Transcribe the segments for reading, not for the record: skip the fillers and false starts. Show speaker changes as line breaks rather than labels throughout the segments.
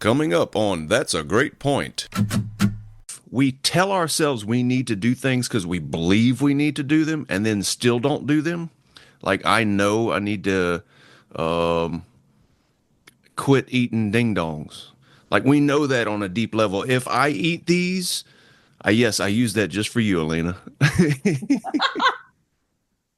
Coming up on That's a Great Point. We tell ourselves we need to do things because we believe we need to do them and then still don't do them. Like, I know I need to quit eating ding-dongs. Like, we know that on a deep level. If I eat these, yes, I use that just for you, Alina.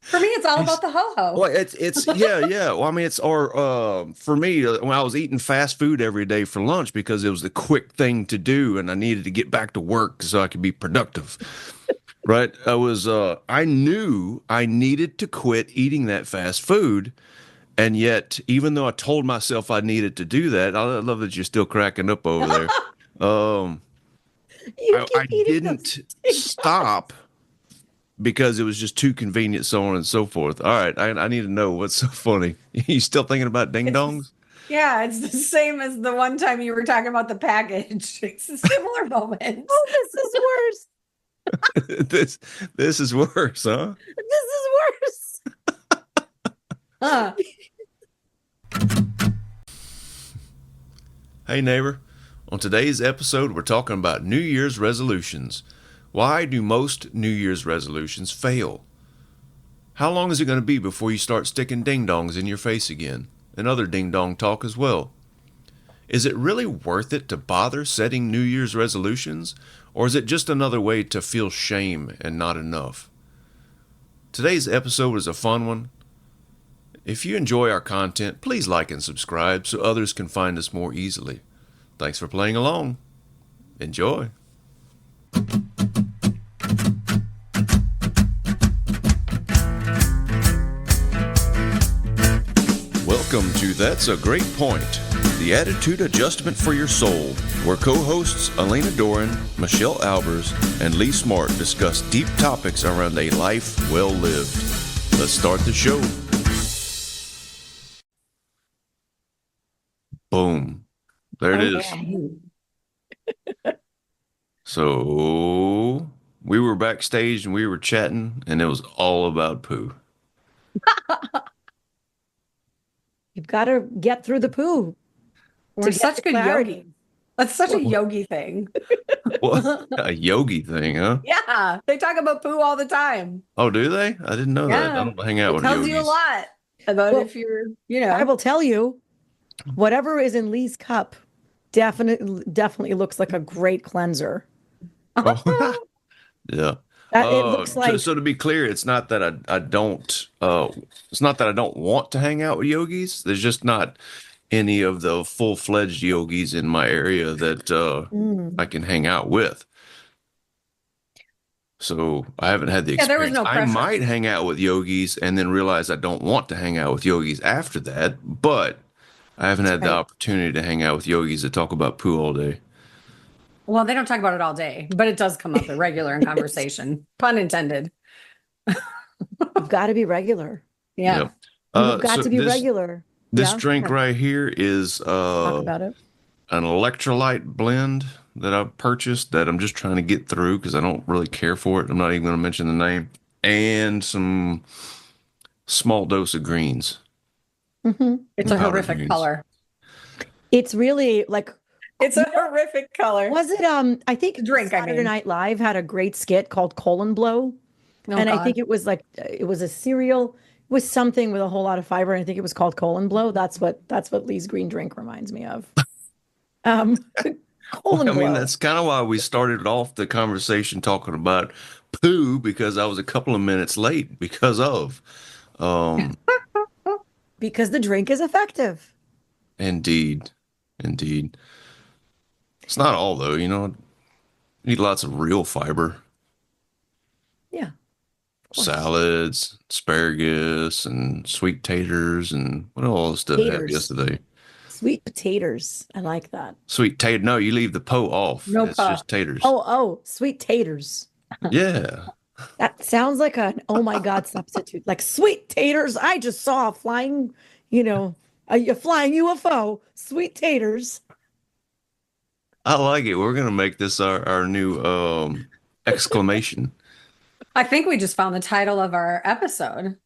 For me, it's all about the ho-ho.
Well, it's yeah. Well, I mean, for me, when I was eating fast food every day for lunch because it was the quick thing to do, and I needed to get back to work so I could be productive. Right? I knew I needed to quit eating that fast food, and yet, even though I told myself I needed to do that, I love that you're still cracking up over there. I didn't stop. Because it was just too convenient, so on and so forth. All right, I need to know what's so funny. You still thinking about ding-dongs?
Yeah, it's the same as the one time you were talking about the package. It's a similar moment.
Oh, this is
worse. this is worse, huh?
This is worse.
Hey, neighbor. On today's episode, we're talking about New Year's resolutions. Why do most New Year's resolutions fail? How long is it going to be before you start sticking ding-dongs in your face again? And other ding-dong talk as well. Is it really worth it to bother setting New Year's resolutions? Or is it just another way to feel shame and not enough? Today's episode is a fun one. If you enjoy our content, please like and subscribe so others can find us more easily. Thanks for playing along. Enjoy. Welcome to That's a Great Point, the attitude adjustment for your soul, where co-hosts Alina Doran, Michelle Aalbers, and Lee Smart discuss deep topics around a life well lived. Let's start the show. Boom. There it is. So we were backstage and we were chatting, and it was all about poo.
You've got to get through the poo.
We're such good yogi. That's such a yogi thing.
What? A yogi thing, huh?
Yeah. They talk about poo all the time.
Oh, do they? I didn't know that. I don't hang out with yogis.
It tells you a lot about if you're,
I will tell you, whatever is in Lee's cup definitely looks like a great cleanser.
Oh. Yeah.
It looks like.
So to be clear, it's not that I don't. It's not that I don't want to hang out with yogis. There's just not any of the full-fledged yogis in my area that I can hang out with. So I haven't had the experience.
There was no pressure.
I might hang out with yogis and then realize I don't want to hang out with yogis after that. But I haven't had the opportunity to hang out with yogis that talk about poo all day.
Well, they don't talk about it all day, but it does come up regular in conversation. Pun intended.
You've got to be regular.
Yeah.
Yep.
You've got to be regular.
This drink right here is
talk about it.
An electrolyte blend that I purchased that I'm just trying to get through because I don't really care for it. I'm not even going to mention the name. And some small dose of greens.
Mm-hmm.
It's a horrific color.
It's really like...
It's a horrific color.
Was it, I think Saturday Night Live had a great skit called Colon Blow. I think it was like, it was a cereal with something with a whole lot of fiber. And I think it was called Colon Blow. That's what Lee's green drink reminds me of. Colon Blow.
I mean, that's kind of why we started off the conversation talking about poo, because I was a couple of minutes late because of.
Because the drink is effective.
Indeed. It's not all, though, you need lots of real fiber.
Yeah.
Salads, asparagus, and sweet taters, and what else did I have yesterday?
Sweet potatoes. I like that.
Sweet tater. No, you leave the po off. It's just taters.
Oh, sweet taters.
Yeah.
That sounds like an oh my God substitute. Like sweet taters. I just saw a flying, a flying UFO. Sweet taters.
I like it. We're going to make this our new exclamation.
I think we just found the title of our episode.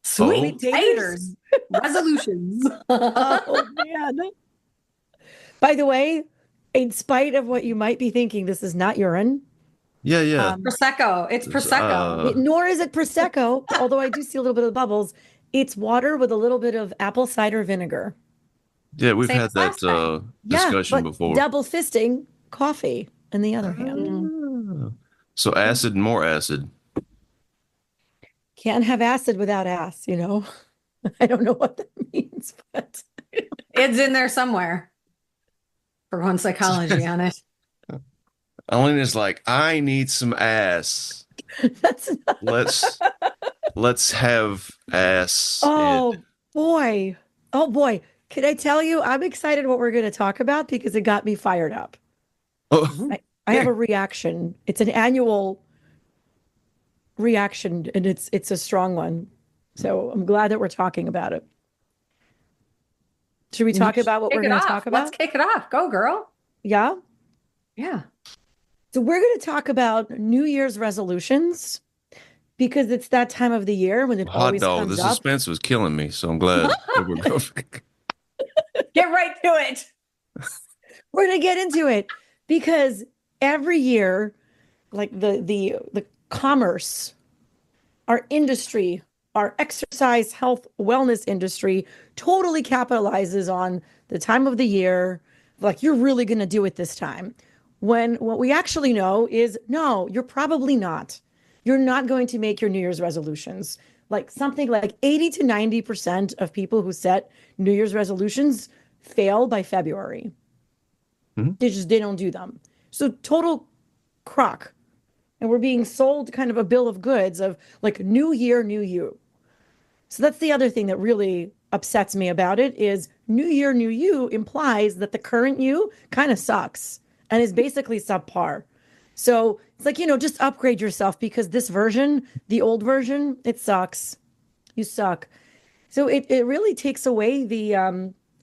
Sweet taters.
Resolutions.
Oh, man. By the way, in spite of what you might be thinking, this is not urine.
Yeah, yeah.
Prosecco. It's Prosecco.
Nor is it Prosecco, although I do see a little bit of bubbles. It's water with a little bit of apple cider vinegar.
Yeah, we've
Same
had
as
that
last time.
discussion
but
before.
double fisting coffee in the other hand.
Ah. So acid and more acid.
Can't have acid without ass, you know? I don't know what that means, but
It's in there somewhere. For one psychology on it.
Alina's like, I need some ass.
that's not...
Let's have ass.
Oh boy. Oh boy. Can I tell you, I'm excited what we're going to talk about because it got me fired up.
Oh,
I have a reaction. It's an annual reaction and it's a strong one. So I'm glad that we're talking about it. Should we talk about what we're going to talk about?
Let's kick it off. Go, girl.
Yeah.
Yeah.
So we're going to talk about New Year's resolutions because it's that time of the year when it
hot
always
dog.
comes
The
up.
suspense was killing me, so I'm glad that we're going.
Get right to it.
We're going to get into it because every year, like the commerce, our industry, our exercise, health, wellness industry totally capitalizes on the time of the year. Like, you're really going to do it this time. When what we actually know is, no, you're probably not. You're not going to make your New Year's resolutions. Like something like 80 to 90% of people who set New Year's resolutions fail by February. They don't do them. So total crock. And we're being sold kind of a bill of goods of like new year, new you. So that's the other thing that really upsets me about it is new year, new you implies that the current you kind of sucks and is basically subpar. So it's like, just upgrade yourself because this version, the old version, it sucks. You suck. So it really takes away the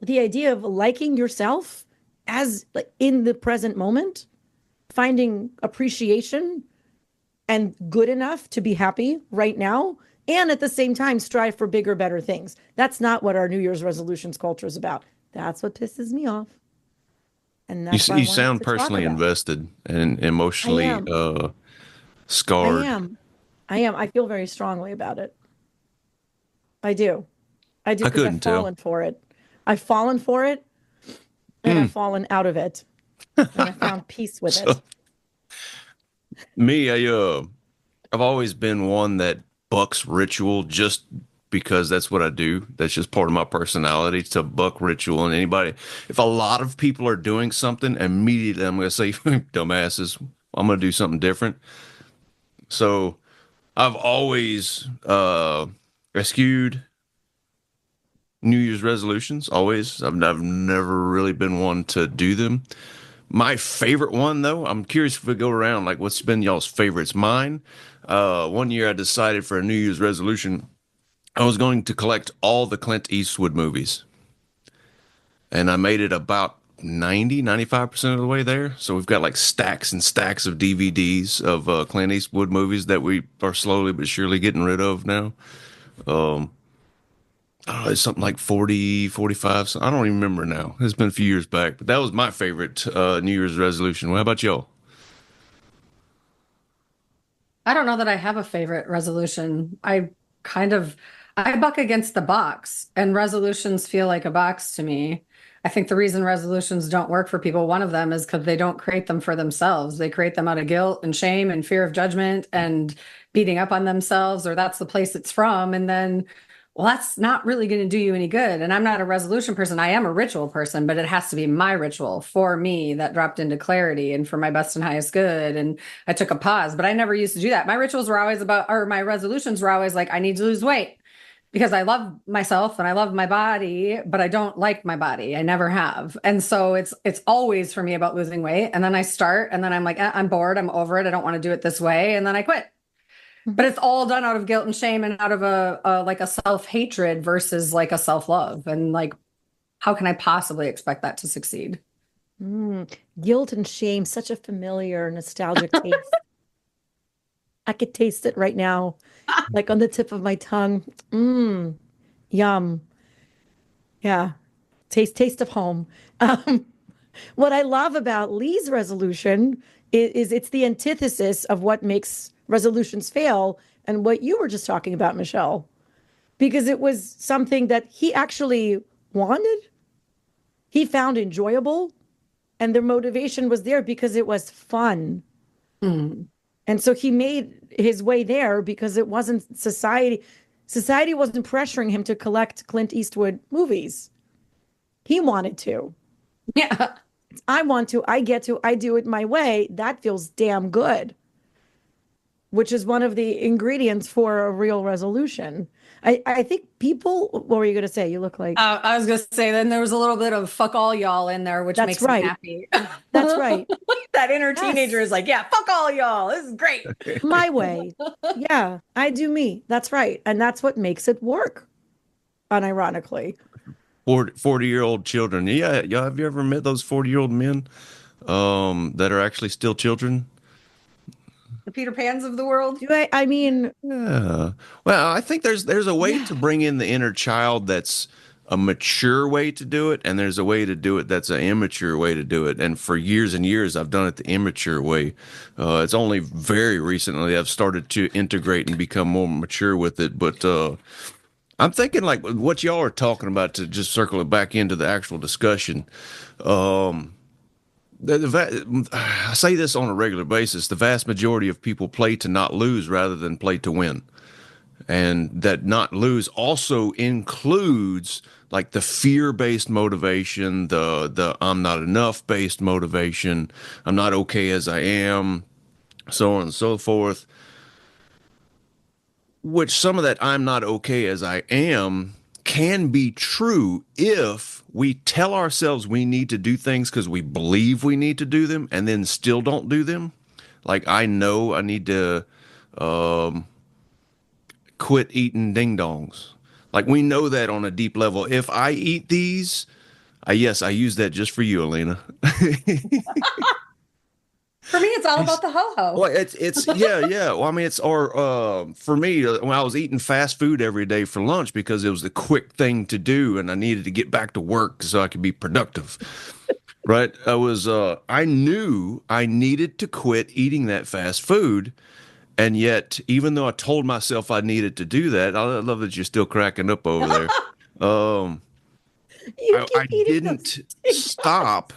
idea of liking yourself as like in the present moment, finding appreciation and good enough to be happy right now, and at the same time strive for bigger, better things. That's not what our New Year's resolutions culture is about. That's what pisses me off. And that's
You sound personally invested and emotionally scarred.
I am. I feel very strongly about it. I do. I do because I've fallen for it. I've fallen for it and I've fallen out of it. And I found peace with it.
Me, I've always been one that bucks ritual just because that's what I do. That's just part of my personality to buck ritual. And if a lot of people are doing something, immediately I'm going to say, dumbasses, I'm going to do something different. So I've always rescued New Year's resolutions. Always. I've never really been one to do them. My favorite one, though, I'm curious if we go around, like, what's been y'all's favorites? Mine, one year I decided for a New Year's resolution, I was going to collect all the Clint Eastwood movies. And I made it about 95% of the way there. So we've got like stacks and stacks of DVDs of Clint Eastwood movies that we are slowly but surely getting rid of now. It's something like 40, 45. So I don't even remember now. It's been a few years back, but that was my favorite New Year's resolution. What about y'all?
I don't know that I have a favorite resolution. I buck against the box, and resolutions feel like a box to me. I think the reason resolutions don't work for people, one of them is because they don't create them for themselves. They create them out of guilt and shame and fear of judgment and beating up on themselves, or that's the place it's from. And then, well, that's not really going to do you any good. And I'm not a resolution person. I am a ritual person, but it has to be my ritual for me that dropped into clarity and for my best and highest good. And I took a pause, but I never used to do that. My rituals were always my resolutions were always like, I need to lose weight because I love myself and I love my body, but I don't like my body. I never have. And so it's always for me about losing weight. And then I start and then I'm like, I'm bored. I'm over it. I don't want to do it this way. And then I quit. But it's all done out of guilt and shame and out of a self-hatred versus like a self-love. And like, how can I possibly expect that to succeed?
Guilt and shame, such a familiar, nostalgic taste. I could taste it right now, like on the tip of my tongue. Yum. Yeah. Taste of home. What I love about Lee's resolution is it's the antithesis of what makes resolutions fail and what you were just talking about, Michelle, because it was something that he actually wanted, he found enjoyable, and the motivation was there because it was fun.
Mm.
And so he made his way there because it wasn't society. Society wasn't pressuring him to collect Clint Eastwood movies. He wanted to.
Yeah.
I want to, I get to, I do it my way. That feels damn good, which is one of the ingredients for a real resolution. I think people, what were you going to say? You look like.
I was going to say, then there was a little bit of fuck all y'all in there, which makes me happy.
That's right.
That inner teenager is like, yeah, fuck all y'all. This is great.
My way. Yeah, I do me. That's right. And that's what makes it work, unironically.
40-year-old children. Yeah, have you ever met those 40-year-old men that are actually still children?
The Peter Pans of the world.
I mean,
yeah. Well, I think there's a way to bring in the inner child that's a mature way to do it, and there's a way to do it that's an immature way to do it. And for years and years, I've done it the immature way. It's only very recently I've started to integrate and become more mature with it. But I'm thinking like what y'all are talking about, to just circle it back into the actual discussion. I say this on a regular basis. The vast majority of people play to not lose rather than play to win. And that not lose also includes like the fear-based motivation, the I'm not enough based motivation, I'm not okay as I am, so on and so forth. Which some of that I'm not okay as I am can be true if we tell ourselves we need to do things because we believe we need to do them and then still don't do them. Like, I know I need to quit eating ding dongs. Like, we know that on a deep level. If I eat these, yes, I use that just for you, Alina.
For me, it's all about the ho-ho.
Well, it's yeah. Well, I mean, for me, when I was eating fast food every day for lunch because it was the quick thing to do, and I needed to get back to work so I could be productive. Right? I knew I needed to quit eating that fast food, and yet, even though I told myself I needed to do that, I love that you're still cracking up over there. I didn't stop.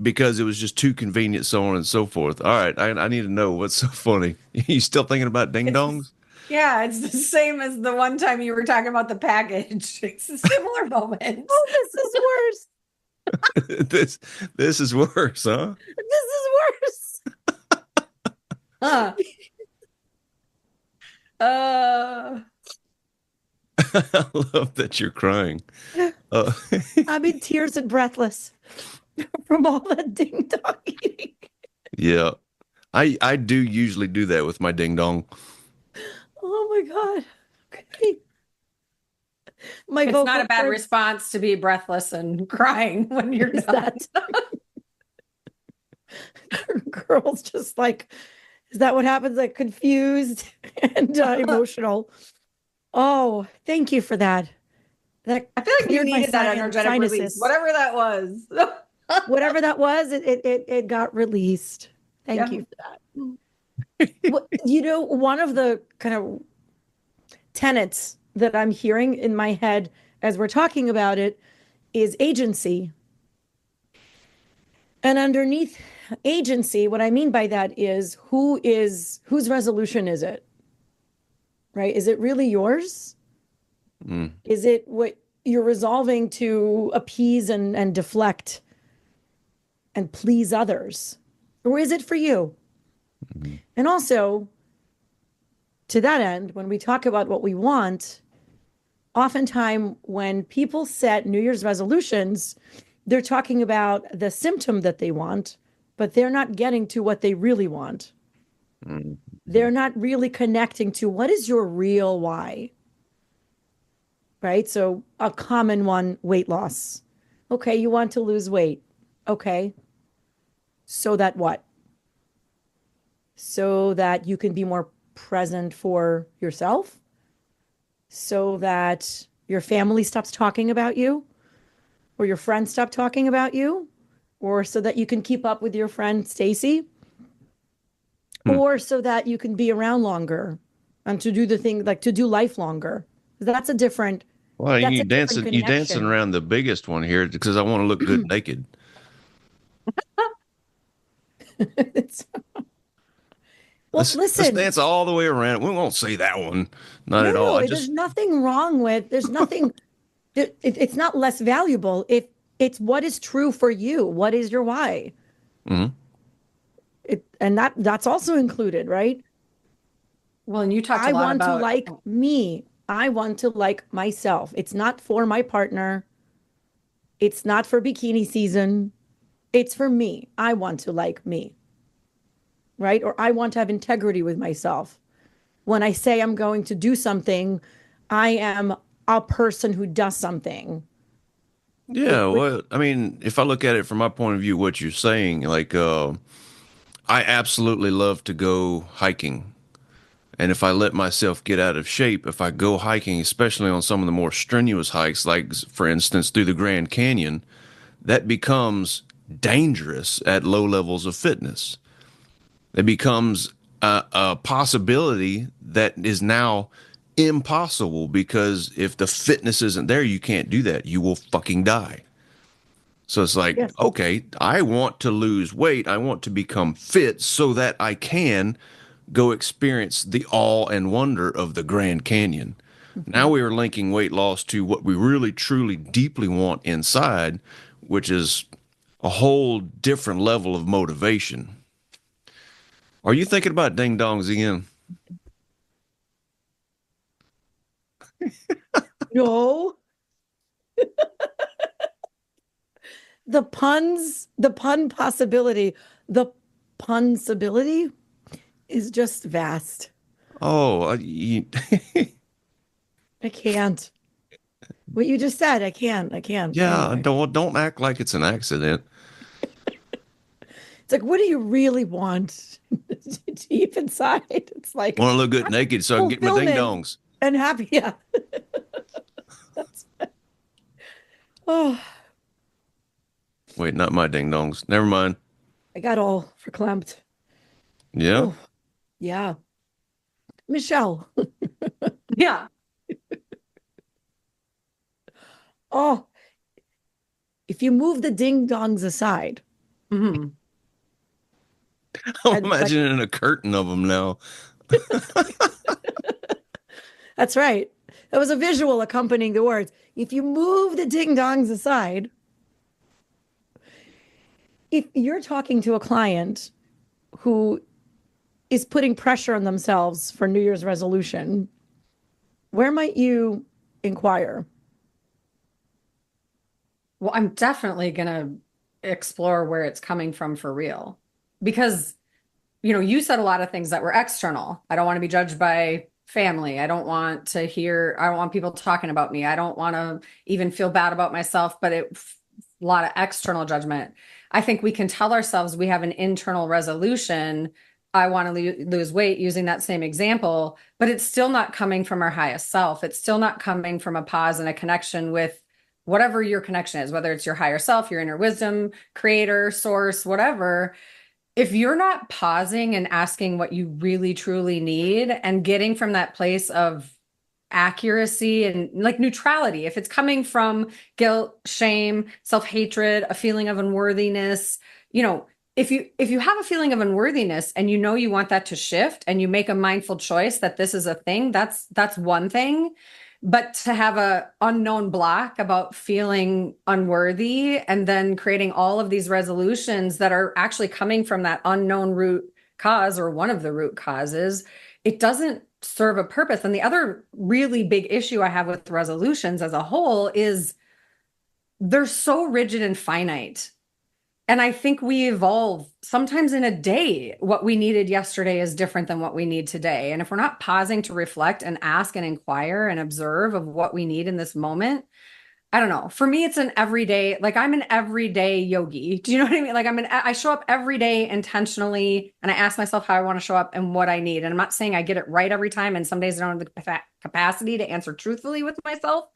Because it was just too convenient, so on and so forth. All right, I need to know what's so funny. You still thinking about ding dongs?
Yeah, it's the same as the one time you were talking about the package. It's a similar moment.
Oh, this is worse.
This is worse, huh?
This is worse.
Huh.
I love that you're crying.
I'm in tears and breathless from all that ding dong eating.
Yeah, I do usually do that with my ding dong.
Oh my God. Okay.
It's not a bad response to be breathless and crying when you're done.
Girls just like, is that what happens? Like confused and emotional. Oh, thank you for that.
I feel like you needed that energetic release, whatever that was.
Whatever that was, it got released. Thank you for that. Well, one of the kind of tenets that I'm hearing in my head as we're talking about it is agency. And underneath agency, what I mean by that is whose resolution is it? Right? Is it really yours? Is it what you're resolving to appease and deflect and please others? Or is it for you? Mm-hmm. And also, to that end, when we talk about what we want, oftentimes when people set New Year's resolutions, they're talking about the symptom that they want, but they're not getting to what they really want. Mm-hmm. They're not really connecting to what is your real why. Right? So a common one, weight loss. Okay, you want to lose weight. Okay. So that what? So that you can be more present for yourself? So that your family stops talking about you? Or your friends stop talking about you? or so that you can keep up with your friend Stacy,
Hmm.
or so that you can be around longer and to do the thing, like to do life longer. That's a different,
Well,
that's a different
you dancing
connection.
around the biggest one here because I want to look good naked.
It's, well,
Let's
listen,
dance all the way around. We won't say that one, not
no,
at all. I
no, there's
just
nothing wrong with, there's nothing, it's not less valuable if it's what is true for you. What is your why?
Mhm.
And that's also included, right?
Well, and you talked a
I
lot
want to
about,
like me. I want to like myself. It's not for my partner. It's not for bikini season. It's for me. I want to like me, right? Or I want to have integrity with myself. When I say I'm going to do something, I am a person who does something.
yeah. Well, I mean, if I look at it from my point of view, what you're saying, like, I absolutely love to go hiking. And if I let myself get out of shape, if I go hiking, especially on some of the more strenuous hikes, like for instance through the Grand Canyon, that becomes dangerous at low levels of fitness. It becomes a possibility that is now impossible because if the fitness isn't there, you can't do that. You will fucking die. So it's like,
Yes.
okay, I want to lose weight. I want to become fit so that I can go experience the awe and wonder of the Grand Canyon. Now
Mhm.
we are linking weight loss to what we really, truly, deeply want inside, which is a whole different level of motivation. Are you thinking about ding dongs again?
No, the pun possibility, the punsibility is just vast.
Oh,
I can't. What you just said, I can't. I can't.
yeah.
Anyway,
Don't act like it's an accident.
it's like, what do you really want deep inside? It's like
Want to look good naked so I can get my ding
fulfillment
dongs.
and happy. Yeah. That's, oh,
Wait, not my ding dongs. Never mind.
I got all verklempt.
Yeah.
Oh, yeah. Michelle.
yeah.
Oh, if you move the ding dongs aside,
Mhm.
I'm
and like,
imagining a curtain of them now.
that's right. That was a visual accompanying the words. If you move the ding dongs aside, if you're talking to a client who is putting pressure on themselves for New Year's resolution, where might you inquire?
Well, I'm definitely going to explore where it's coming from for real. Because, you said a lot of things that were external. I don't want to be judged by family. I don't want people talking about me. I don't want to even feel bad about myself, but a lot of external judgment. I think we can tell ourselves we have an internal resolution. I want to lose weight using that same example, but it's still not coming from our highest self. It's still not coming from a pause and a connection with whatever your connection is, whether it's your higher self, your inner wisdom, creator, source, whatever. If you're not pausing and asking what you really truly need and getting from that place of accuracy and like neutrality, if it's coming from guilt, shame, self-hatred, a feeling of unworthiness, if you have a feeling of unworthiness and you want that to shift and you make a mindful choice that this is a thing, that's one thing. But to have a unknown block about feeling unworthy and then creating all of these resolutions that are actually coming from that unknown root cause or one of the root causes, it doesn't serve a purpose. And the other really big issue I have with resolutions as a whole is they're so rigid and finite. And I think we evolve sometimes in a day. What we needed yesterday is different than what we need today. And if we're not pausing to reflect and ask and inquire and observe of what we need in this moment, I don't know. For me, it's an everyday, like I'm an everyday yogi. Do you know what I mean? Like I show up every day intentionally and I ask myself how I want to show up and what I need. And I'm not saying I get it right every time. And some days I don't have the capacity to answer truthfully with myself.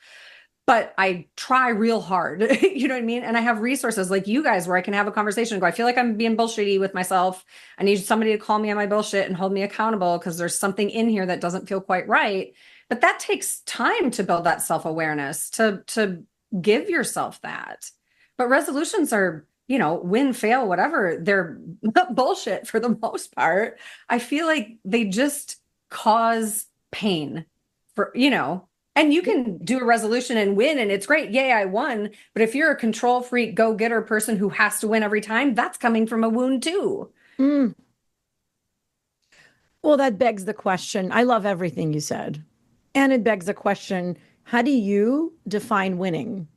but I try real hard. You know what I mean? And I have resources like you guys where I can have a conversation and go, I feel like I'm being bullshitty with myself. I need somebody to call me on my bullshit and hold me accountable because there's something in here that doesn't feel quite right. But that takes time to build that self-awareness, to give yourself that. But resolutions are, win, fail, whatever. They're bullshit for the most part. I feel like they just cause pain for, and you can do a resolution and win, and it's great. Yay, I won. But if you're a control freak, go-getter person who has to win every time, that's coming from a wound too.
Mm. Well, that begs the question. I love everything you said. And it begs the question, how do you define winning?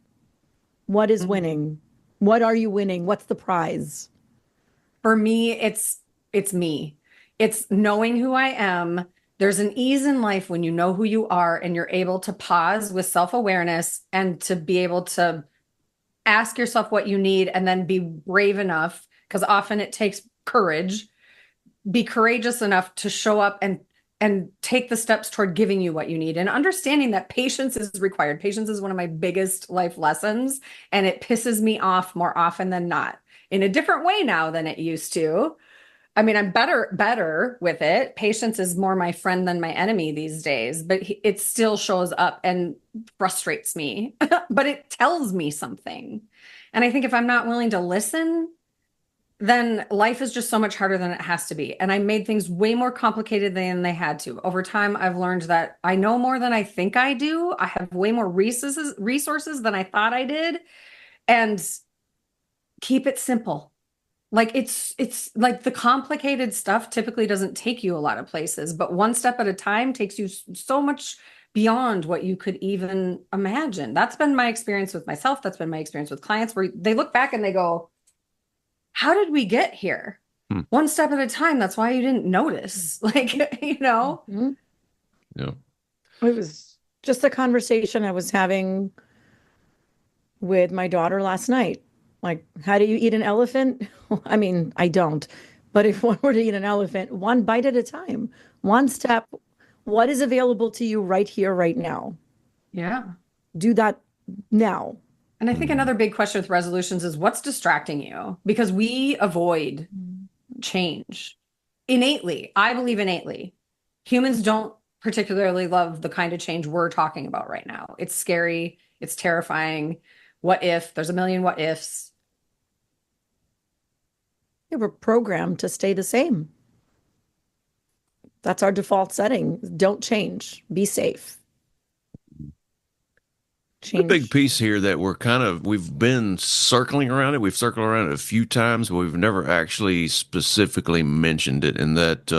What is winning? What are you winning? What's the prize?
For me, it's me. It's knowing who I am. There's an ease in life when you know who you are and you're able to pause with self-awareness and to be able to ask yourself what you need and then be brave enough, because often it takes courage. Be courageous enough to show up and take the steps toward giving you what you need, and understanding that patience is required. Patience is one of my biggest life lessons, and it pisses me off more often than not, in a different way now than it used to. I mean, I'm better with it. Patience is more my friend than my enemy these days, but it still shows up and frustrates me, but it tells me something. And I think if I'm not willing to listen, then life is just so much harder than it has to be. And I made things way more complicated than they had to. Over time, I've learned that I know more than I think I do. I have way more resources than I thought I did. And keep it simple. Like it's like the complicated stuff typically doesn't take you a lot of places, but one step at a time takes you so much beyond what you could even imagine. That's been my experience with myself. That's been my experience with clients, where they look back and they go, how did we get here? One step at a time. That's why you didn't notice. Like,
Mm-hmm.
Yeah.
It was just a conversation I was having with my daughter last night. Like, how do you eat an elephant? I mean, I don't. But if one were to eat an elephant, one bite at a time, one step, what is available to you right here, right now?
Yeah.
Do that now.
And I think another big question with resolutions is what's distracting you? Because we avoid change innately. I believe innately. Humans don't particularly love the kind of change we're talking about right now. It's scary. It's terrifying. What if? There's a million what ifs.
We're programmed to stay the same. That's our default setting. Don't change. Be safe.
The big piece here that we've been circling around it. We've circled around it a few times, but we've never actually specifically mentioned it. And that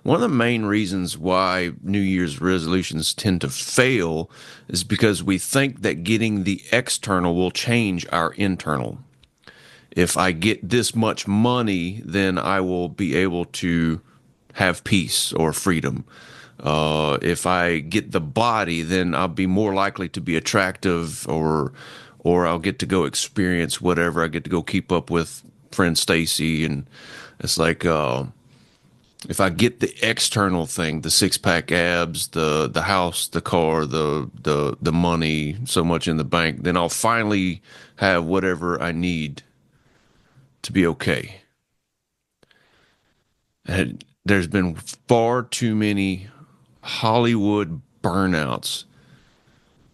one of the main reasons why New Year's resolutions tend to fail is because we think that getting the external will change our internal. If I get this much money, then I will be able to have peace or freedom. If I get the body, then I'll be more likely to be attractive, or I'll get to go experience whatever. I get to go keep up with friend Stacy, and it's like if I get the external thing, the six-pack abs, the house, the car, the money, so much in the bank, then I'll finally have whatever I need to be okay. And there's been far too many Hollywood burnouts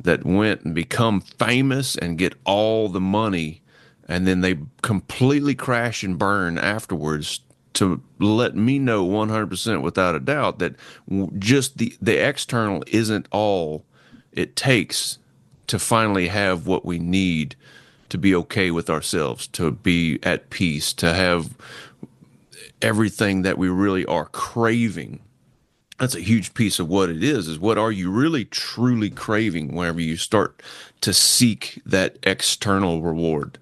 that went and become famous and get all the money, and then they completely crash and burn afterwards, to let me know 100% without a doubt that just the external isn't all it takes to finally have what we need to be okay with ourselves, to be at peace, to have everything that we really are craving. That's a huge piece of what it is what are you really truly craving whenever you start to seek that external reward.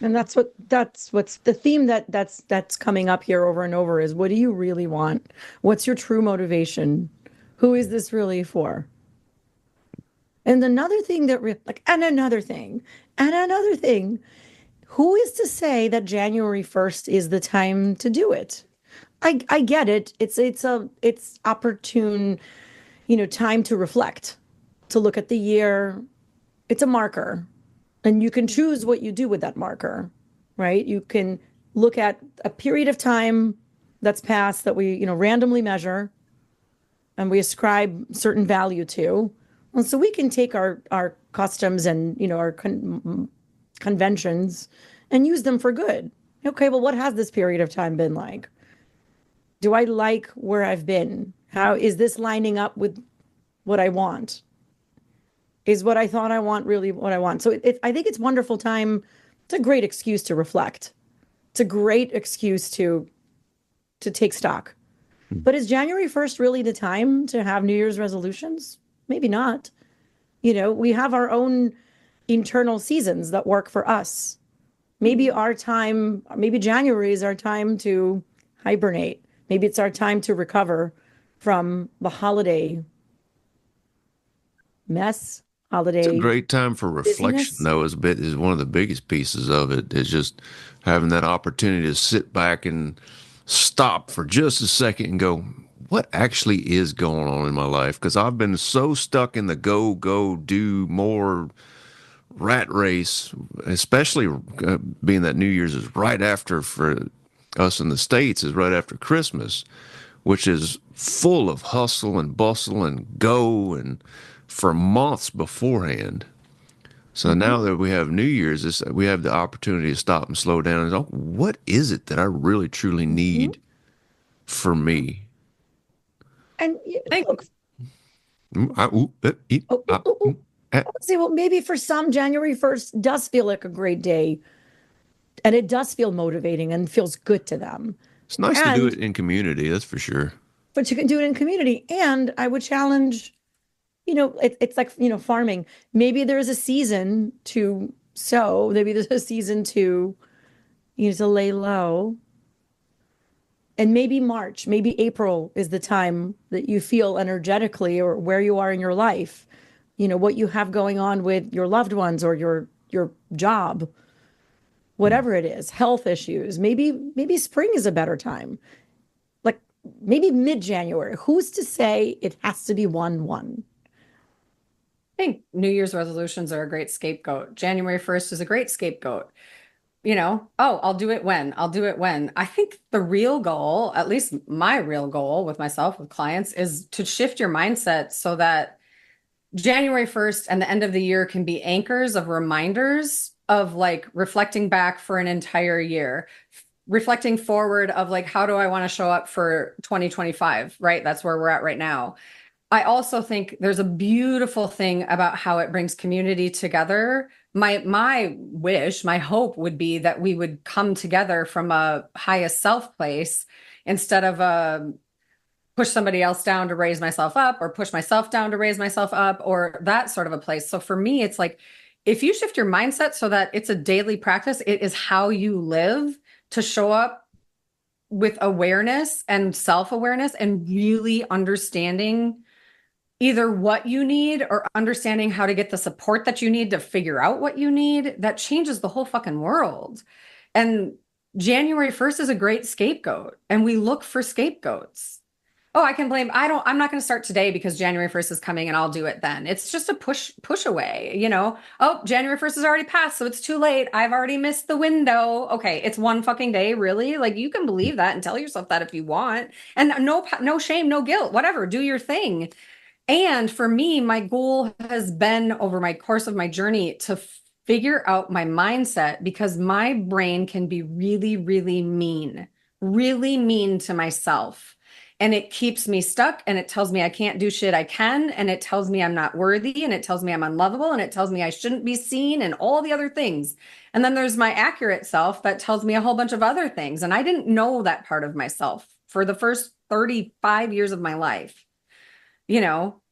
And that's what's the theme that's coming up here over and over is, what do you really want? What's your true motivation? Who is this really for? And another thing and another thing, who is to say that January 1st is the time to do it? I get it. It's opportune, time to reflect, to look at the year. It's a marker, and you can choose what you do with that marker, right? You can look at a period of time that's passed that we, randomly measure and we ascribe certain value to. And so we can take our customs and, our conventions and use them for good. Okay, well, what has this period of time been like? Do I like where I've been? How is this lining up with what I want? Is what I thought I want really what I want? So I think it's a wonderful time. It's a great excuse to reflect. It's a great excuse to take stock. But is January 1st really the time to have New Year's resolutions? Maybe not. We have our own internal seasons that work for us. Maybe January is our time to hibernate. Maybe it's our time to recover from the holiday mess.
It's a great time for reflection,
busyness.
though, is one of the biggest pieces of it, is just having that opportunity to sit back and stop for just a second and go, what actually is going on in my life? Because I've been so stuck in the go, do more rat race, especially being that New Year's is right after, for us in the States, is right after Christmas, which is full of hustle and bustle and go and for months beforehand. So now that we have New Year's, we have the opportunity to stop and slow down and go, what is it that I really truly need for me?
And look, say, well, maybe for some, January 1st does feel like a great day, and it does feel motivating and feels good to them.
It's nice to do it in community, that's for sure.
But you can do it in community. And I would challenge, it's like, farming. Maybe there's a season to sow. Maybe there's a season to, to lay low. And maybe March, maybe April is the time that you feel energetically, or where you are in your life, what you have going on with your loved ones or your job, whatever it is, health issues. Maybe spring is a better time. Like maybe mid-January. Who's to say it has to be 1/1?
I think New Year's resolutions are a great scapegoat. January 1st is a great scapegoat. I'll do it when. I think the real goal, at least my real goal with myself, with clients, is to shift your mindset so that January 1st and the end of the year can be anchors of reminders of like reflecting back for an entire year, reflecting forward of like, how do I want to show up for 2025, right? That's where we're at right now. I also think there's a beautiful thing about how it brings community together. My wish, my hope would be that we would come together from a highest self place instead of push somebody else down to raise myself up, or push myself down to raise myself up, or that sort of a place. So for me, it's like, if you shift your mindset so that it's a daily practice, it is how you live to show up with awareness and self-awareness and really understanding either what you need or understanding how to get the support that you need to figure out what you need, that changes the whole fucking world. And January 1st is a great scapegoat, and we look for scapegoats. Oh, I can blame, I'm not going to start today because January 1st is coming and I'll do it then. It's just a push away, Oh, January 1st is already passed, so it's too late. I've already missed the window. Okay, it's one fucking day, really? Like, you can believe that and tell yourself that if you want. And no shame, no guilt, whatever, do your thing. And for me, my goal has been over my course of my journey to figure out my mindset, because my brain can be really, really mean to myself. And it keeps me stuck, and it tells me I can't do shit I can. And it tells me I'm not worthy, and it tells me I'm unlovable, and it tells me I shouldn't be seen, and all the other things. And then there's my accurate self that tells me a whole bunch of other things. And I didn't know that part of myself for the first 35 years of my life.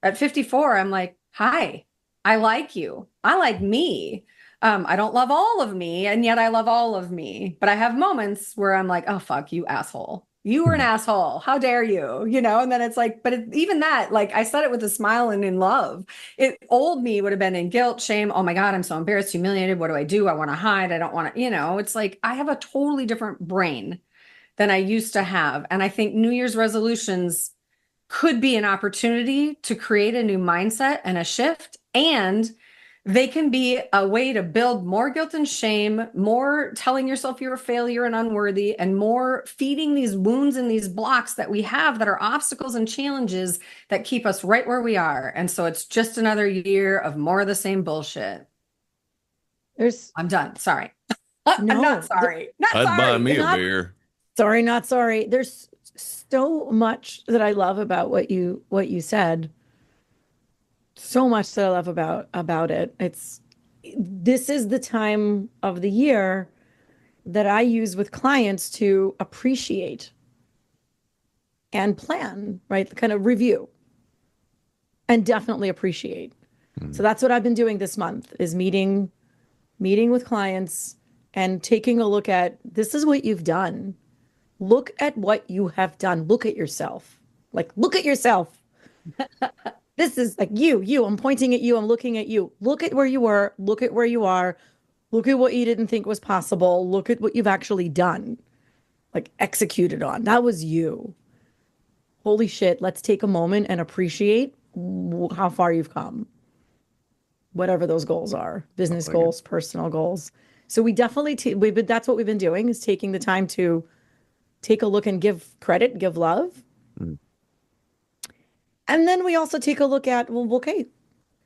At 54, I'm like, hi, I like you. I like me. I don't love all of me, and yet I love all of me. But I have moments where I'm like, oh, fuck, you asshole. You were an asshole. How dare you? And then it's like, but even that, like, I said it with a smile and in love. Old me would have been in guilt, shame. Oh my God, I'm so embarrassed, humiliated. What do? I want to hide. I don't want to, it's like, I have a totally different brain than I used to have. And I think New Year's resolutions could be an opportunity to create a new mindset and a shift. And they can be a way to build more guilt and shame, more telling yourself you're a failure and unworthy, and more feeding these wounds and these blocks that we have that are obstacles and challenges that keep us right where we are. And so it's just another year of more of the same bullshit. I'm done. Sorry. I'm not sorry.
I'd buy me a beer.
Sorry, not sorry. There's so much that I love about what you said. So much that I love about it. This is the time of the year that I use with clients to appreciate and plan, right? Kind of review and definitely appreciate. So that's what I've been doing this month, is meeting with clients and taking a look at, this is what you've done. Look at what you have done. Look at yourself. Like, look at yourself. This is like you. I'm pointing at you. I'm looking at you. Look at where you were. Look at where you are. Look at what you didn't think was possible. Look at what you've actually done, like executed on. That was you. Holy shit. Let's take a moment and appreciate how far you've come. Whatever those goals are, business goals, personal goals. So we definitely, that's what we've been doing, is taking the time to take a look and give credit, give love. And then we also take a look at, well, okay,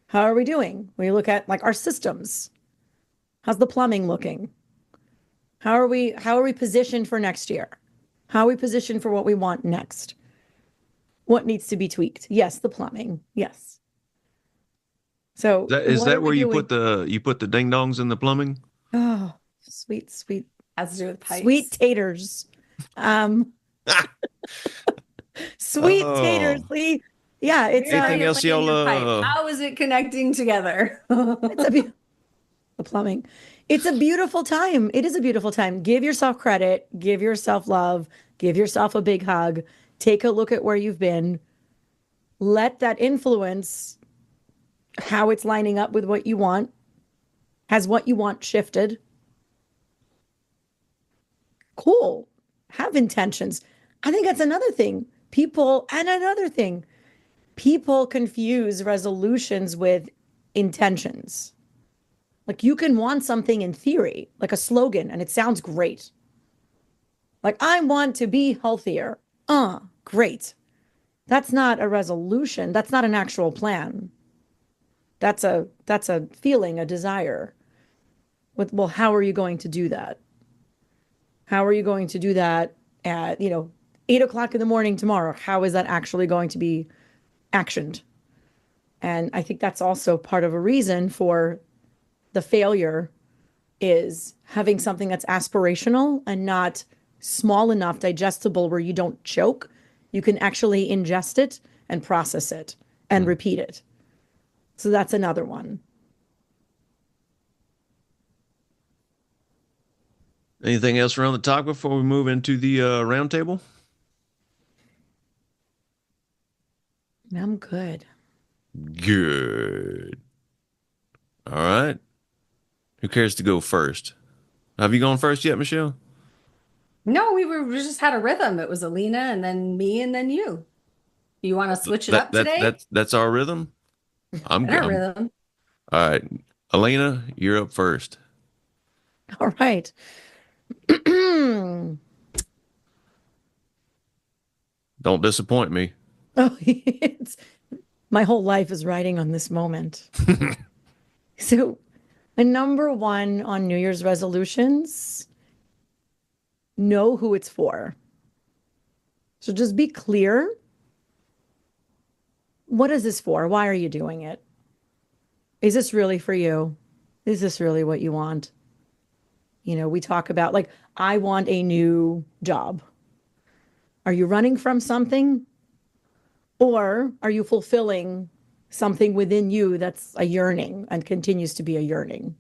how are we doing? We look at like our systems. How's the plumbing looking? How are we positioned for next year? How are we positioned for what we want next? What needs to be tweaked? Yes, the plumbing. Yes. So
is that where you put the ding dongs in the plumbing?
Oh, sweet.
Has to do with pipes.
Sweet taters. Sweet taters, Lee. Yeah, it's
anything else y'all
how is it connecting together?
the plumbing. It's a beautiful time. It is a beautiful time. Give yourself credit, give yourself love, give yourself a big hug. Take a look at where you've been. Let that influence how it's lining up with what you want. Has what you want shifted? Cool. Have intentions. I think that's another thing. People confuse resolutions with intentions. Like, you can want something in theory, like a slogan, and it sounds great. Like, I want to be healthier. Great. That's not a resolution. That's not an actual plan. That's a feeling, a desire. Well, how are you going to do that? How are you going to do that at, 8:00 in the morning tomorrow? How is that actually going to be actioned? And I think that's also part of a reason for the failure, is having something that's aspirational and not small enough, digestible, where you don't choke. You can actually ingest it and process it and repeat it. So that's another one.
Anything else around the talk before we move into the roundtable?
I'm good.
Good. All right. Who cares to go first? Have you gone first yet, Michelle?
No, we just had a rhythm. It was Alina and then me and then you. You want to switch it up today?
That's our rhythm? I'm good.
Rhythm.
All right. Alina, you're up first.
All right.
Don't disappoint me.
Oh, my whole life is riding on this moment. So, the number one on New Year's resolutions, know who it's for. So just be clear. What is this for? Why are you doing it? Is this really for you? Is this really what you want? We talk about, like, I want a new job. Are you running from something? Or are you fulfilling something within you that's a yearning and continues to be a yearning,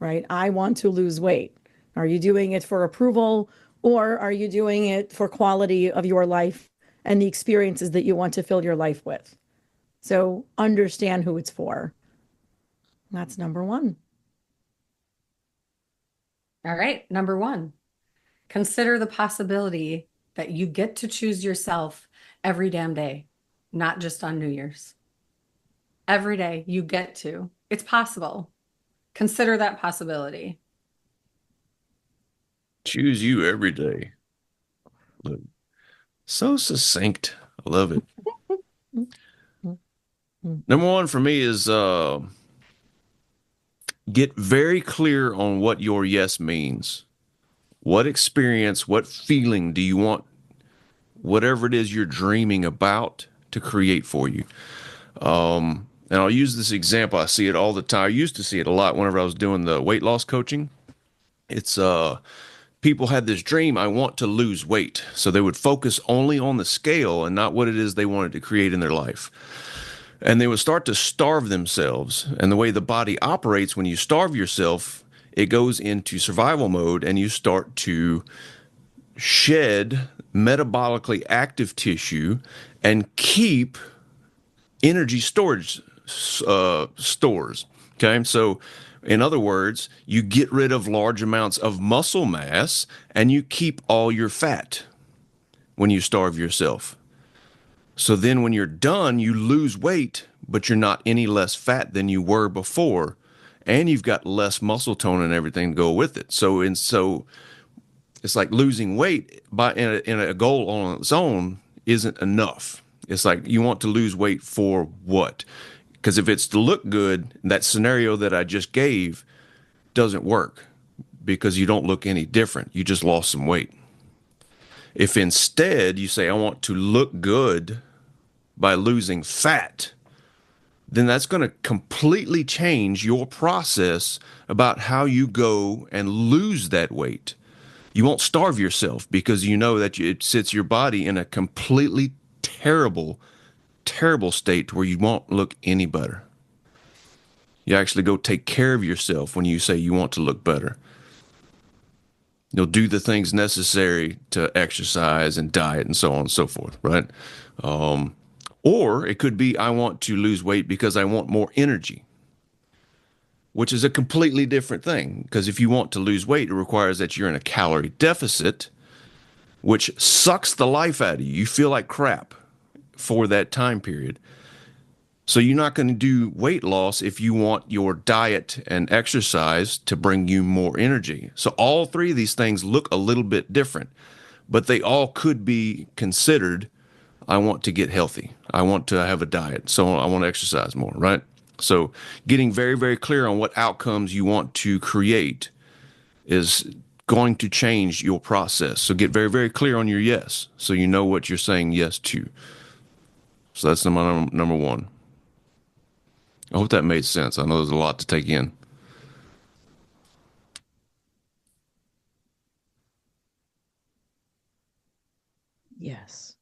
right? I want to lose weight. Are you doing it for approval, or are you doing it for quality of your life and the experiences that you want to fill your life with? So understand who it's for. That's number one.
All right. Number one, consider the possibility that you get to choose yourself every damn day. not just on New Year's. Every day you get to. It's possible. Consider that possibility.
Choose you every day. Look, so succinct. I love it. Number one for me is get very clear on what your yes means. What experience, what feeling do you want, whatever it is you're dreaming about, to create for you? And I'll use this example. I see it all the time. I used to see it a lot whenever I was doing the weight loss coaching. It's people had this dream, I want to lose weight. So they would focus only on the scale and not what it is they wanted to create in their life. And they would start to starve themselves. And the way the body operates when you starve yourself, it goes into survival mode and you start to shed metabolically active tissue and keep energy storage stores. Okay. So in other words, you get rid of large amounts of muscle mass and you keep all your fat when you starve yourself. So then when you're done, you lose weight, but you're not any less fat than you were before. And you've got less muscle tone and everything to go with it. So it's like losing weight in a goal on its own isn't enough. It's like you want to lose weight for what? Because if it's to look good, that scenario that I just gave doesn't work because you don't look any different. You just lost some weight. If instead you say, I want to look good by losing fat, then that's going to completely change your process about how you go and lose that weight. You won't starve yourself because you know that it sits your body in a completely terrible state where you won't look any better. You actually go take care of yourself when you say you want to look better. You'll do the things necessary to exercise and diet and so on and so forth, right? Or it could be, I want to lose weight because I want more energy, which is a completely different thing. Because if you want to lose weight, it requires that you're in a calorie deficit, which sucks the life out of you. You feel like crap for that time period. So you're not going to do weight loss if you want your diet and exercise to bring you more energy. So all three of these things look a little bit different, but they all could be considered. I want to get healthy. I want to have a diet. So I want to exercise more, right? So getting very, very clear on what outcomes you want to create is going to change your process. So get very, very clear on your yes, so you know what you're saying yes to. So that's number one. I hope that made sense. I know there's a lot to take in.
Yes.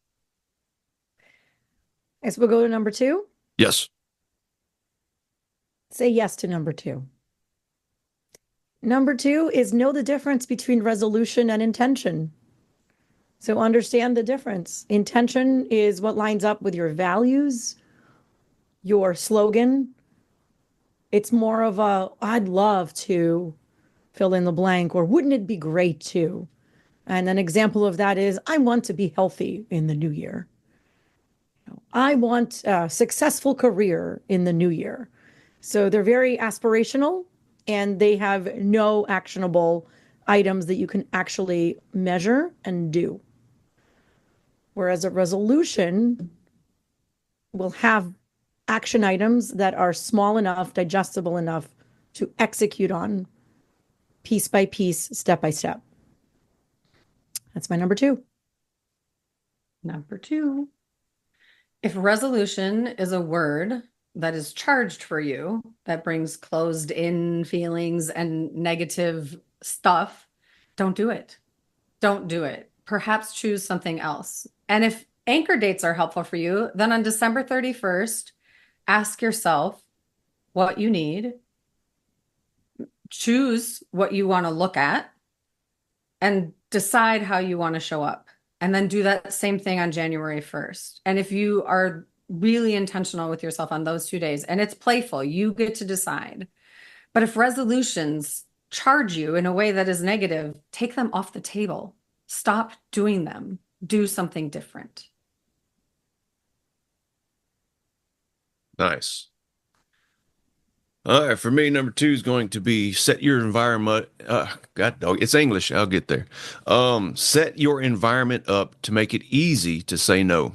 I guess we'll go to number 2.
Yes.
Say yes to number 2. Number 2 is know the difference between resolution and intention. So understand the difference. Intention is what lines up with your values, your slogan. It's more of a, I'd love to fill in the blank, or wouldn't it be great to? And an example of that is, I want to be healthy in the new year. I want a successful career in the new year. So they're very aspirational and they have no actionable items that you can actually measure and do. Whereas a resolution will have action items that are small enough, digestible enough to execute on piece by piece, step by step. That's my number 2.
Number 2. If resolution is a word that is charged for you, that brings closed in feelings and negative stuff, don't do it. Don't do it. Perhaps choose something else. And if anchor dates are helpful for you, then on December 31st, ask yourself what you need, choose what you want to look at, and decide how you want to show up. And then do that same thing on January 1st. And if you are really intentional with yourself on those 2 days, and it's playful, you get to decide. But if resolutions charge you in a way that is negative, take them off the table. Stop doing them. Do something different.
Nice. All right, for me, number two is going to be set your environment. God dog, it's English. I'll get there. Set your environment up to make it easy to say no.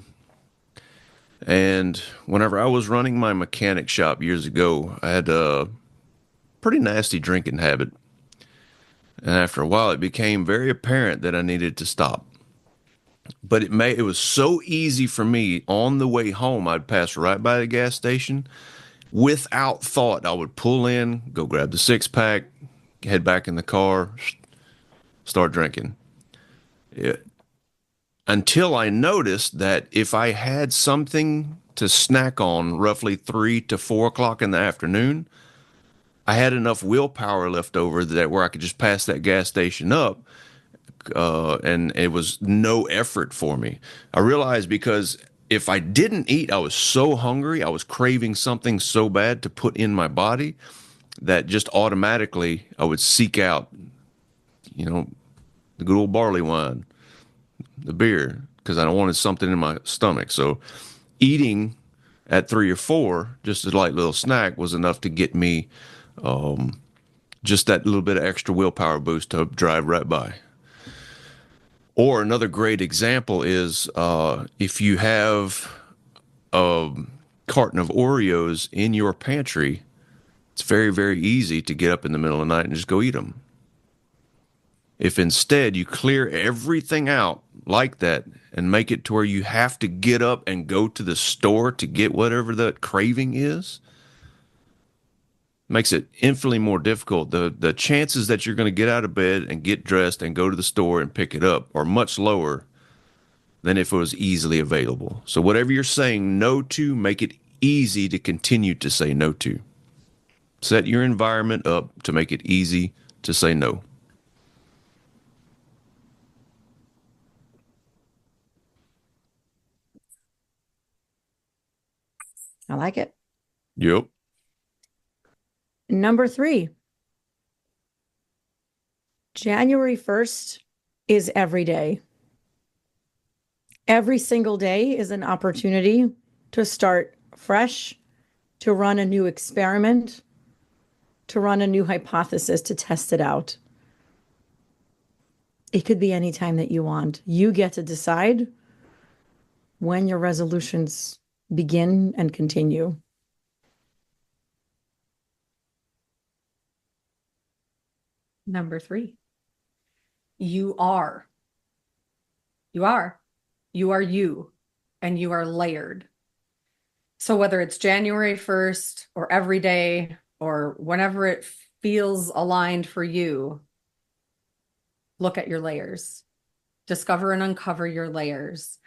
And whenever I was running my mechanic shop years ago, I had a pretty nasty drinking habit. And after a while, it became very apparent that I needed to stop. But it was so easy for me on the way home. I'd pass right by the gas station without thought. I would pull in, go grab the 6-pack, head back in the car, start drinking. It, until I noticed that if I had something to snack on roughly 3 to 4 o'clock in the afternoon, I had enough willpower left over that where I could just pass that gas station up, and it was no effort for me. I realized because if I didn't eat, I was so hungry, I was craving something so bad to put in my body that just automatically I would seek out, the good old barley wine, the beer, because I wanted something in my stomach. So eating at 3 or 4, just a light little snack, was enough to get me just that little bit of extra willpower boost to drive right by. Or another great example is if you have a carton of Oreos in your pantry, it's very, very easy to get up in the middle of the night and just go eat them. If instead you clear everything out like that and make it to where you have to get up and go to the store to get whatever the craving is, makes it infinitely more difficult. The chances that you're going to get out of bed and get dressed and go to the store and pick it up are much lower than if it was easily available. So whatever you're saying no to, make it easy to continue to say no to. Set your environment up to make it easy to say no.
I like it.
Yep.
Number 3, January 1st is every day. Every single day is an opportunity to start fresh, to run a new experiment, to run a new hypothesis, to test it out. It could be any time that you want. You get to decide when your resolutions begin and continue.
Number 3, you are. You are. You are you, and you are layered. So whether it's January 1st or every day or whenever it feels aligned for you, look at your layers. Discover and uncover your layers.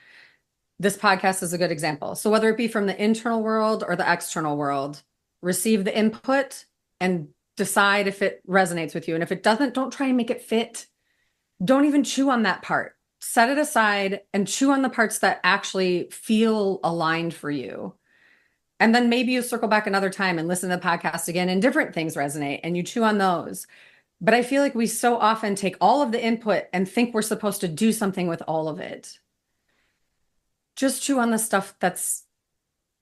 This podcast is a good example. So whether it be from the internal world or the external world, receive the input and decide if it resonates with you. And if it doesn't, don't try and make it fit. Don't even chew on that part. Set it aside and chew on the parts that actually feel aligned for you. And then maybe you circle back another time and listen to the podcast again and different things resonate and you chew on those. But I feel like we so often take all of the input and think we're supposed to do something with all of it. Just chew on the stuff that's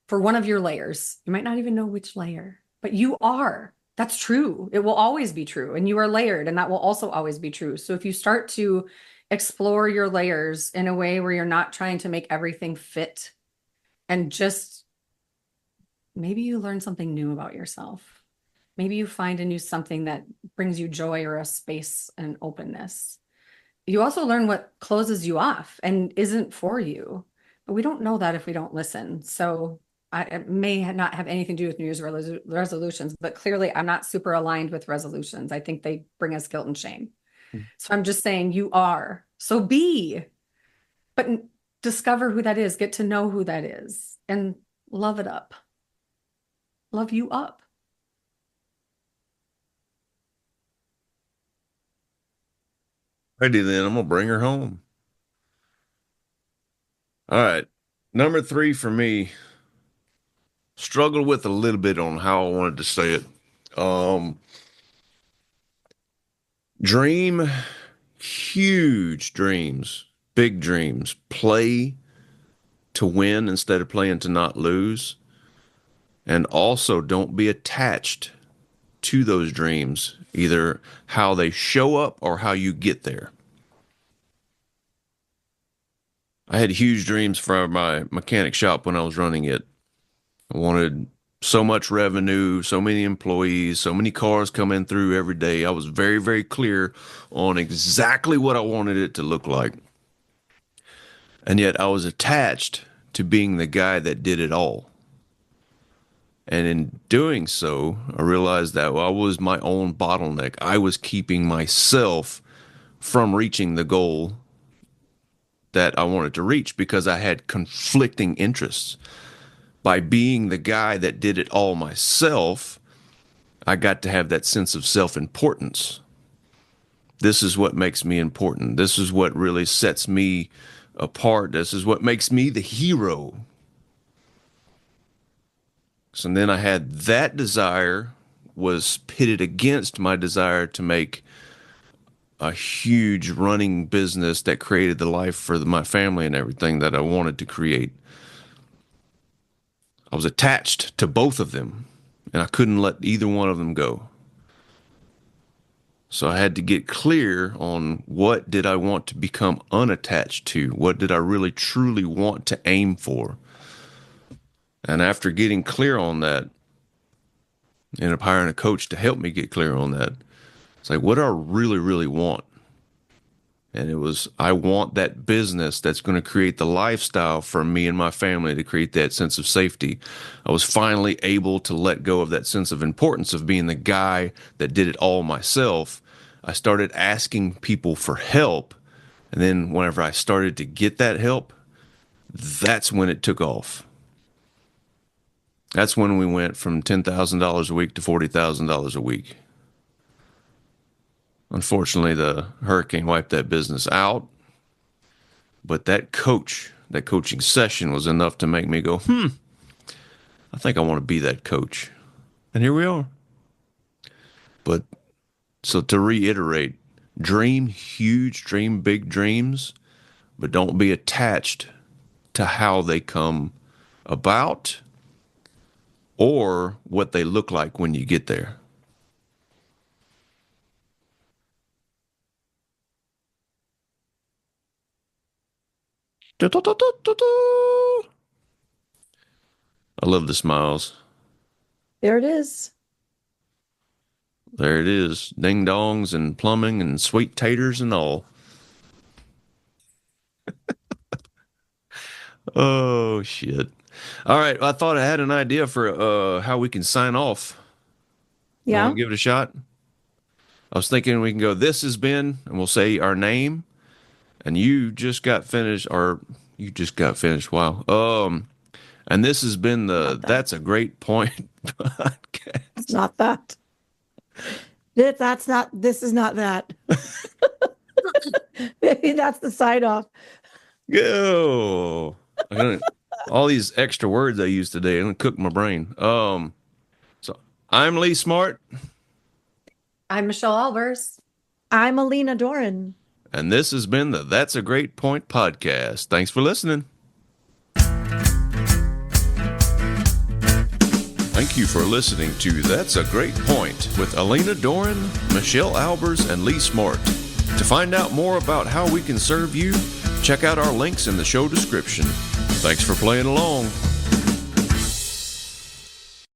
for one of your layers. You might not even know which layer, but you are. That's true. It will always be true. And you are layered, and that will also always be true. So if you start to explore your layers in a way where you're not trying to make everything fit, and just maybe you learn something new about yourself. Maybe you find a new something that brings you joy or a space and openness. You also learn what closes you off and isn't for you. But we don't know that if we don't listen. So it may not have anything to do with New Year's resolutions, but clearly I'm not super aligned with resolutions. I think they bring us guilt and shame. So I'm just saying you are. So be, but discover who that is, get to know who that is, and love it up. Love you up.
Righty then, I'm going to bring her home. All right. Number 3 for me, struggled with a little bit on how I wanted to say it. Dream huge dreams, big dreams. Play to win instead of playing to not lose. And also don't be attached to those dreams, either how they show up or how you get there. I had huge dreams for my mechanic shop when I was running it. I wanted so much revenue, so many employees, so many cars coming through every day. I was very, very clear on exactly what I wanted it to look like. And yet I was attached to being the guy that did it all. And in doing so, I realized that I was my own bottleneck. I was keeping myself from reaching the goal that I wanted to reach because I had conflicting interests. By being the guy that did it all myself, I got to have that sense of self-importance. This is what makes me important. This is what really sets me apart. This is what makes me the hero. So then I had that desire was pitted against my desire to make a huge running business that created the life for my family and everything that I wanted to create. I was attached to both of them, and I couldn't let either one of them go. So I had to get clear on what did I want to become unattached to? What did I really truly want to aim for? And after getting clear on that, and hiring a coach to help me get clear on that, it's like, what do I really, really want? And it was, I want that business that's going to create the lifestyle for me and my family, to create that sense of safety. I was finally able to let go of that sense of importance of being the guy that did it all myself. I started asking people for help. And then whenever I started to get that help, that's when it took off. That's when we went from $10,000 a week to $40,000 a week. Unfortunately, the hurricane wiped that business out. But that coaching session was enough to make me go, I think I want to be that coach. And here we are. But so to reiterate, dream huge, dream big dreams, but don't be attached to how they come about or what they look like when you get there. I love the smiles.
There it is.
There it is. Ding dongs and plumbing and sweet taters and all. Oh, shit. All right. I thought I had an idea for how we can sign off.
Yeah.
Want to give it a shot? I was thinking we can go, this has been, and we'll say our name. And you just got finished. Wow. And this has been That's a Great Point podcast.
It's not that. This is not that. Maybe that's the sign off.
Go. All these extra words I used today, I'm going to cook my brain. So I'm Lee Smart.
I'm Michelle Aalbers.
I'm Alina Doran.
And this has been the That's a Great Point podcast. Thanks for listening. Thank you for listening to That's a Great Point with Alina Doran, Michelle Aalbers, and Lee Smart. To find out more about how we can serve you, check out our links in the show description. Thanks for playing along.